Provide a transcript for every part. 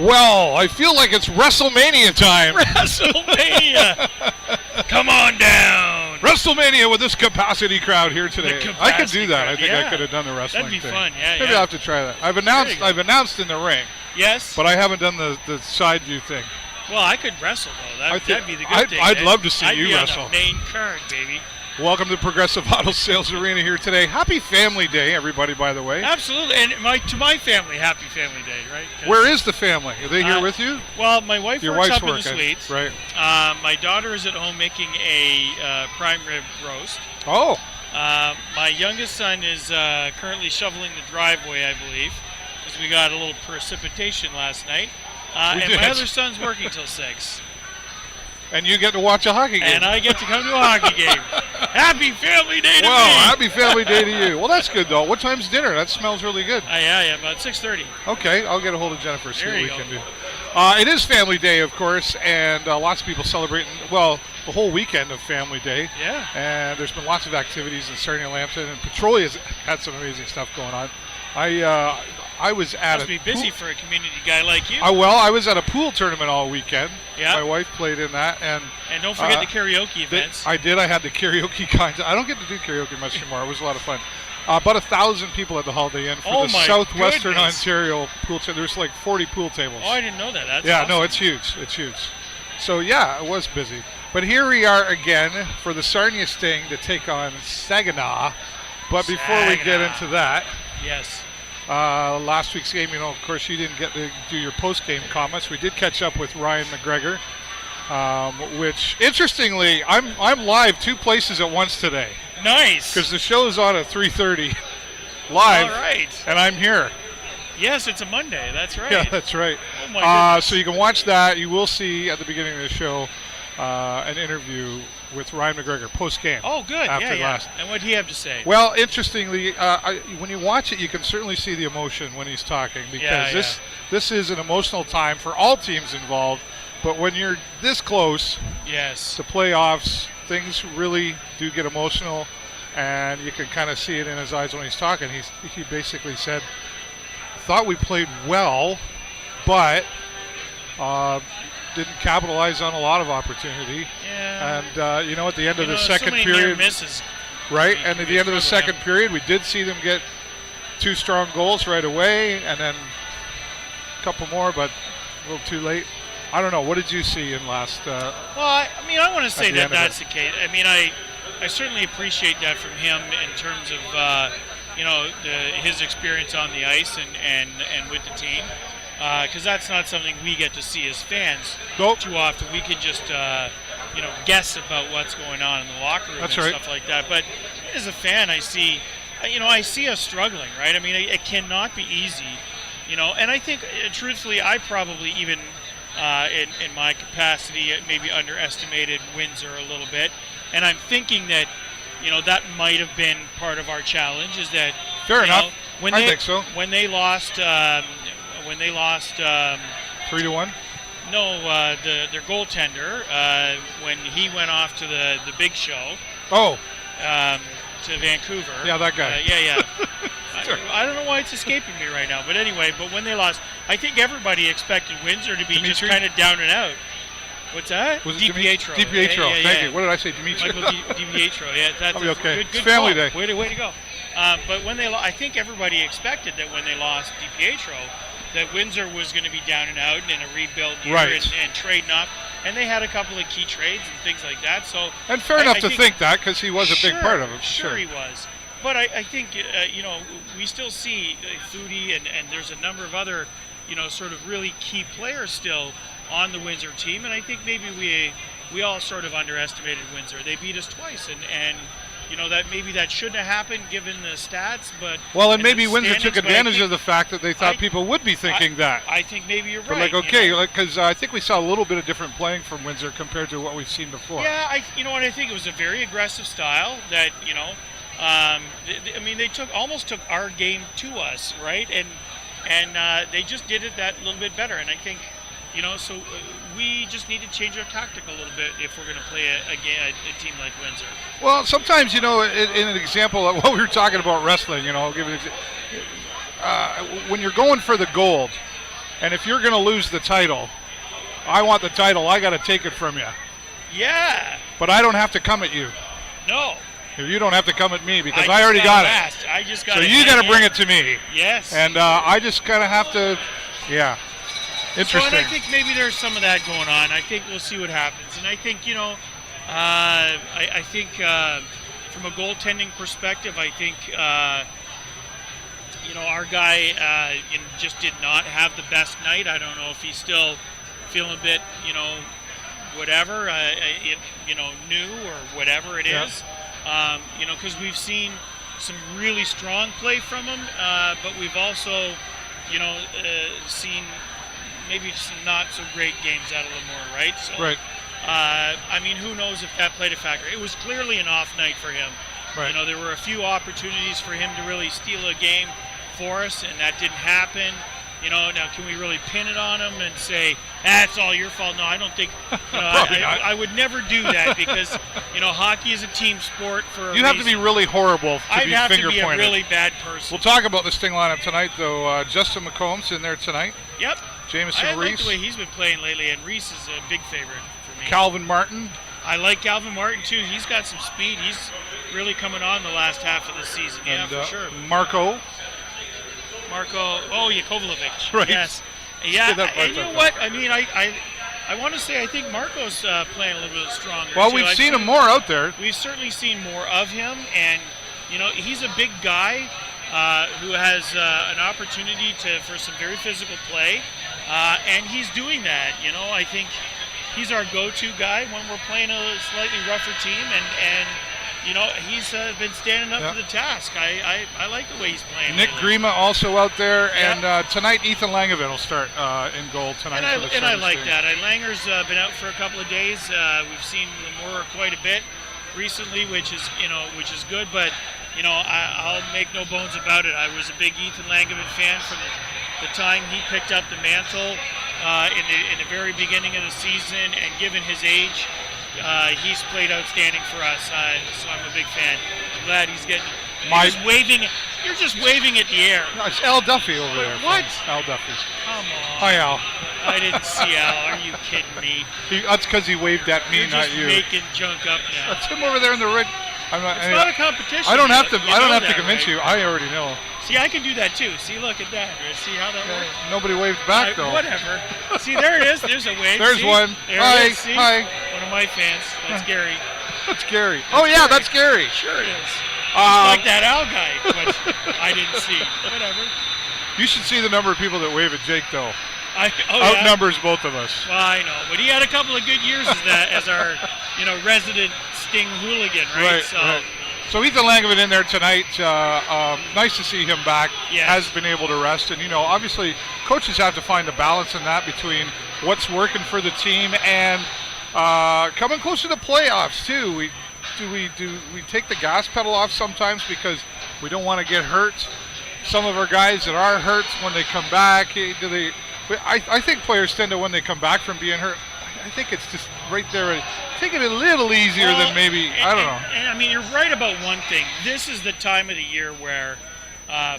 Well, I feel like it's WrestleMania time. WrestleMania! Come on down. WrestleMania with this capacity crowd here today. I could do that. Crowd. I think I could have done the wrestling That'd be thing. fun. Yeah, Maybe I'll have to try that. I've announced in the ring. Yes. But I haven't done the side view thing. Well, I could wrestle though. That'd be the good thing. I'd love to see you wrestle. On the main card, baby. Welcome to Progressive Auto Sales Arena here today. Happy Family Day, everybody, by the way. Absolutely. And to my family, happy Family Day, right? Where is the family? Are they here with you? Well, my wife works up in the suites. Right. My daughter is at home making a prime rib roast. Oh. My youngest son is currently shoveling the driveway, I believe, because we got a little precipitation last night. And my other son's working till 6. And you get to watch a hockey game. And I get to come to a hockey game. Happy Family Day to me. Well, happy Family Day to you. Well, that's good, though. What time's dinner? That smells really good. Yeah, about 6:30. Okay, I'll get a hold of Jennifer, see what we can do. It is Family Day, of course, and lots of people celebrating, well, the whole weekend of Family Day. Yeah. And there's been lots of activities in Sarnia, Lambton, and Petrolia's had some amazing stuff going on. I was at Must be busy for a community guy like you. I was at a pool tournament all weekend. Yeah. My wife played in that, and don't forget the karaoke events. I did. I had the karaoke kinds. I don't get to do karaoke much anymore. It was a lot of fun. About 1,000 people at the Holiday Inn for the Southwestern Ontario pool table. There's like 40 pool tables. Oh, I didn't know that. That's awesome. No, it's huge. It's huge. So yeah, it was busy. But here we are again for the Sarnia Sting to take on Saginaw. But before we get into that, yes. Last week's game, of course, you didn't get to do your post-game comments. We did catch up with Ryan McGregor, which, interestingly, I'm live 2 places at once today. Nice. Because the show is on at 3:30 live. All right. And I'm here. Yes, it's a Monday. That's right. Yeah, that's right. Oh, my goodness. So you can watch that. You will see at the beginning of the show an interview with Ryan McGregor post-game. Oh, good. After yeah. last. And what did he have to say? Well, interestingly, when you watch it, you can certainly see the emotion when he's talking, because this is an emotional time for all teams involved. But when you're this close to playoffs, things really do get emotional, and you can kind of see it in his eyes when he's talking. He basically said, "Thought we played well, but didn't capitalize on a lot of opportunity." Yeah. And at the end of the second so many period, near misses. right? And at the end of the second period, we did see them get 2 strong goals right away, and then a couple more, but a little too late. I don't know. What did you see in last? Well, I want to say that that's the case. I mean, I certainly appreciate that from him in terms of his experience on the ice and with the team. Because that's not something we get to see as fans too often. We can just, guess about what's going on in the locker room stuff like that. But as a fan, I see us struggling, right? I mean, it cannot be easy, And I think, truthfully, I probably even, in my capacity, maybe underestimated Windsor a little bit. And I'm thinking that, that might have been part of our challenge. Is that fair enough? I think so. When they lost. 3-1? No, their goaltender, when he went off to the big show. Oh. To Vancouver. Yeah, that guy. Yeah. I don't know why it's escaping me right now. But anyway, when they lost, I think everybody expected Windsor to be just kind of down and out. What's that? Was it DiPietro. DiPietro. Thank you. What did I say? Dimitri. Michael DiPietro. Yeah, that's okay. Good Family call. Day. Way to go. But when I think everybody expected that when they lost DiPietro, that Windsor was going to be down and out and in a rebuild year and trading up. And they had a couple of key trades and things like that. So and fair enough to think that, because he was a big part of it. Sure, he was. But I think, we still see Foodie and there's a number of other, sort of really key players still on the Windsor team. And I think maybe we all sort of underestimated Windsor. They beat us twice. And that shouldn't have happened given the stats. And maybe Windsor took advantage of the fact that they thought people would be thinking that. I think maybe you're right. Because I think we saw a little bit of different playing from Windsor compared to what we've seen before. Yeah, I think it was a very aggressive style that, they almost took our game to us, right? And they just did it that little bit better. And I think, so we just need to change our tactic a little bit if we're going to play a team like Windsor. Well, sometimes, in an example of what we were talking about wrestling, when you're going for the gold, And if you're going to lose the title, I want the title. I got to take it from you. Yeah. But I don't have to come at you. No. You don't have to come at me because I already got it. I just got so it. So you got to bring it to me. Yes. And I just kind of have to, yeah. Interesting. So, and I think maybe there's some of that going on. I think we'll see what happens. And I think, I think from a goaltending perspective, I think, our guy just did not have the best night. I don't know if he's still feeling a bit, whatever, new or whatever it is. Because we've seen some really strong play from him, but we've also, seen maybe some not so great games out of Lemore, right? So, right. Who knows if that played a factor? It was clearly an off night for him. Right. There were a few opportunities for him to really steal a game for us, and that didn't happen. Now can we really pin it on him and say, it's all your fault? No, I don't think, I would never do that because, hockey is a team sport for a reason. You have to be really horrible to I'd be have finger to be pointed. a really bad person. We'll talk about the Sting lineup tonight, though. Justin McComb's in there tonight. Yep. Jameson I Reese. like the way he's been playing lately, and Reese is a big favorite for me. Calvin Martin. I like Calvin Martin, too. He's got some speed. He's really coming on the last half of the season. Yeah, and, for sure. Marco, Yakovlevich. Right. Yes. Yeah, and you know what? I want to say I think Marco's playing a little bit stronger. Well, we've seen him more out there. We've certainly seen more of him, and he's a big guy who has an opportunity for some very physical play, and he's doing that. I think he's our go-to guy when we're playing a slightly rougher team, and he's been standing up to the task. I like the way he's playing. Nick Grima also out there, and tonight Ethan Langevin will start in goal tonight. And I like that. Langer's been out for a couple of days. We've seen Lemore quite a bit recently, which is good. But I'll make no bones about it. I was a big Ethan Langevin fan from the time he picked up the mantle in the very beginning of the season, and given his age. He's played outstanding for us, so I'm a big fan. I'm glad he's getting. You're just waving at the air. No, it's Al Duffy over there. What? Al Duffy. Come on. Hi, Al. I didn't see Al. Are you kidding me? That's because he waved at me, You're just not you. making junk up now. That's him over there in the red. It's not a competition. I don't have to. I don't have to convince you. I already know. See, I can do that too. See, look at that. See how that works? Nobody waved back though. Whatever. See, there it is. There's a wave. There's one. There Hi. it is. See? Hi. One of my fans. That's Gary. That's Gary. Yeah, that's Gary. Sure it is. Like that Al guy, but I didn't see. Whatever. You should see the number of people that wave at Jake though. Outnumbers both of us. Well, I know, but he had a couple of good years as our resident Sting hooligan, right? So Ethan Langevin in there tonight. Nice to see him back. Yes. Has been able to rest, and obviously coaches have to find a balance in that between what's working for the team and coming closer to playoffs too. We take the gas pedal off sometimes because we don't want to get hurt. Some of our guys that are hurt when they come back, I think players tend to, when they come back from being hurt, I think it's just right there. Take it a little easier than maybe, I don't know. And you're right about one thing. This is the time of the year where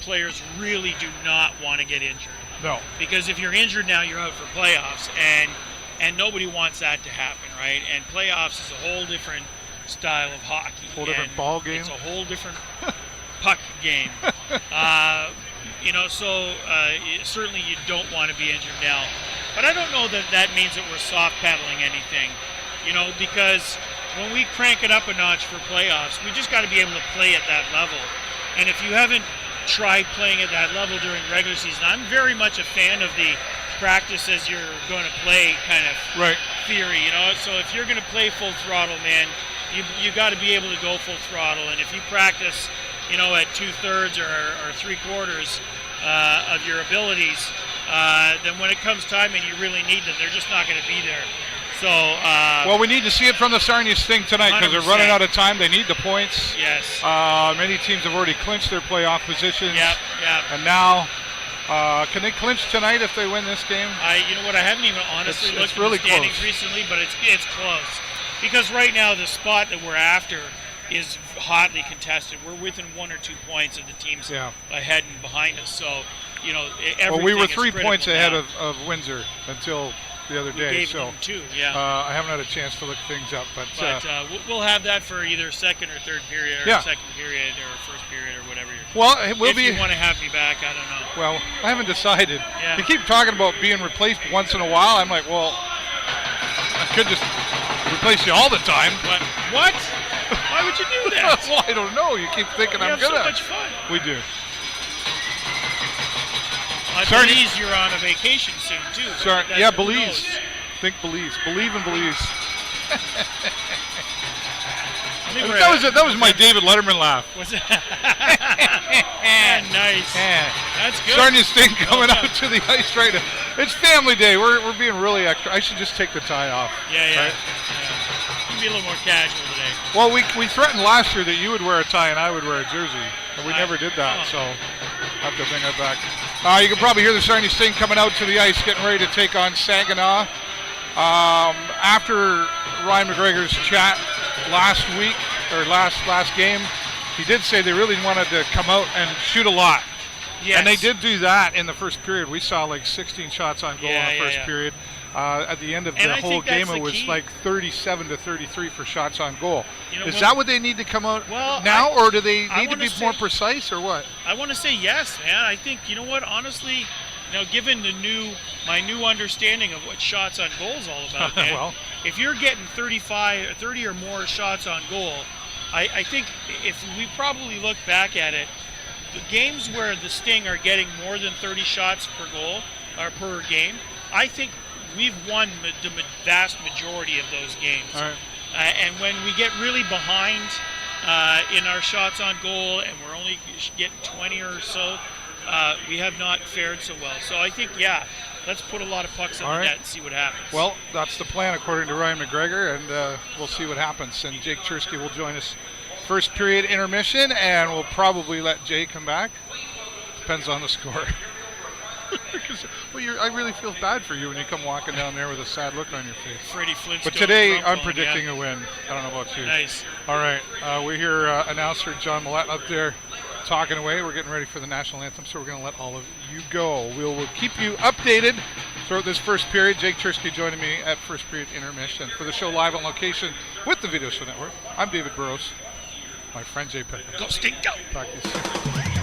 players really do not want to get injured. No. Because if you're injured now, you're out for playoffs, and nobody wants that to happen, right? And playoffs is a whole different style of hockey. Whole different ball game. It's a whole different puck game. Certainly you don't want to be injured now. But I don't know that means that we're soft pedaling anything, because when we crank it up a notch for playoffs, we just got to be able to play at that level. And if you haven't tried playing at that level during regular season, I'm very much a fan of the practice as you're going to play kind of theory, So if you're going to play full throttle, man, you got to be able to go full throttle. And if you practice, at 2/3 or 3/4 of your abilities, then when it comes time and you really need them, they're just not going to be there. So, well, we need to see it from the Sarnia Sting tonight because they're running out of time. They need the points. Yes. Many teams have already clinched their playoff positions. Yep. And now, can they clinch tonight if they win this game? You know what? I haven't even honestly looked at the standings recently, but it's close. Because right now the spot that we're after is hotly contested. We're within 1 or 2 points of the teams ahead and behind us. So, everything we were 3 points ahead now. of Windsor until the other day. We gave so them 2, I haven't had a chance to look things up, but we'll have that for either second or third period, or second period, or first period, or whatever. If you want to have me back, I don't know. Well, I haven't decided. Yeah. You keep talking about being replaced once in a while. I'm like, well, I could just replace you all the time. What? Why would you do that? Well, I don't know. You keep thinking I'm good at it. We have so much fun. We do. I believe you're on a vacation soon, too. Belize. Think Belize. Believe in Belize. That was my David Letterman laugh. Was it? Nice. Yeah. That's good. Sarnia Sting coming out to the ice right now. It's family day. We're being really extra. I should just take the tie off. Yeah. Right? You can be a little more casual today. Well, we threatened last year that you would wear a tie and I would wear a jersey. And we never did that, so I have to bring that back. You can probably hear the Sarnia Sting coming out to the ice, getting ready to take on Saginaw. After Ryan McGregor's chat last week, or last game, he did say they really wanted to come out and shoot a lot. Yes. And they did do that in the first period. We saw like 16 shots on goal in the first period. At the end of the whole game, it was like 37-33 for shots on goal. Is that what they need to come out now, or do they need to be more precise, or what? I want to say yes, man. I think, honestly, given my new understanding of what shots on goal is all about, man, if you're getting 30 or more shots on goal, I think if we probably look back at it, the games where the Sting are getting more than 30 shots per goal or per game, I think we've won the vast majority of those games. All right. And when we get really behind in our shots on goal and we're only getting 20 or so, we have not fared so well. So I think, let's put a lot of pucks on the net and see what happens. Well, that's the plan according to Ryan McGregor, and we'll see what happens. And Jake Chersky will join us first period intermission, and we'll probably let Jay come back. Depends on the score. I really feel bad for you when you come walking down there with a sad look on your face. Freddie Flintstone. But today, I'm predicting a win. I don't know about you. Nice. All right. We hear announcer John Millett up there talking away. We're getting ready for the national anthem, so we're going to let all of you go. We'll keep you updated throughout this first period. Jake Chersky joining me at first period intermission. For the show live on location with the Video Show Network, I'm David Burrows. My friend Jay Peckham. Go Sting, go! Talk to you soon.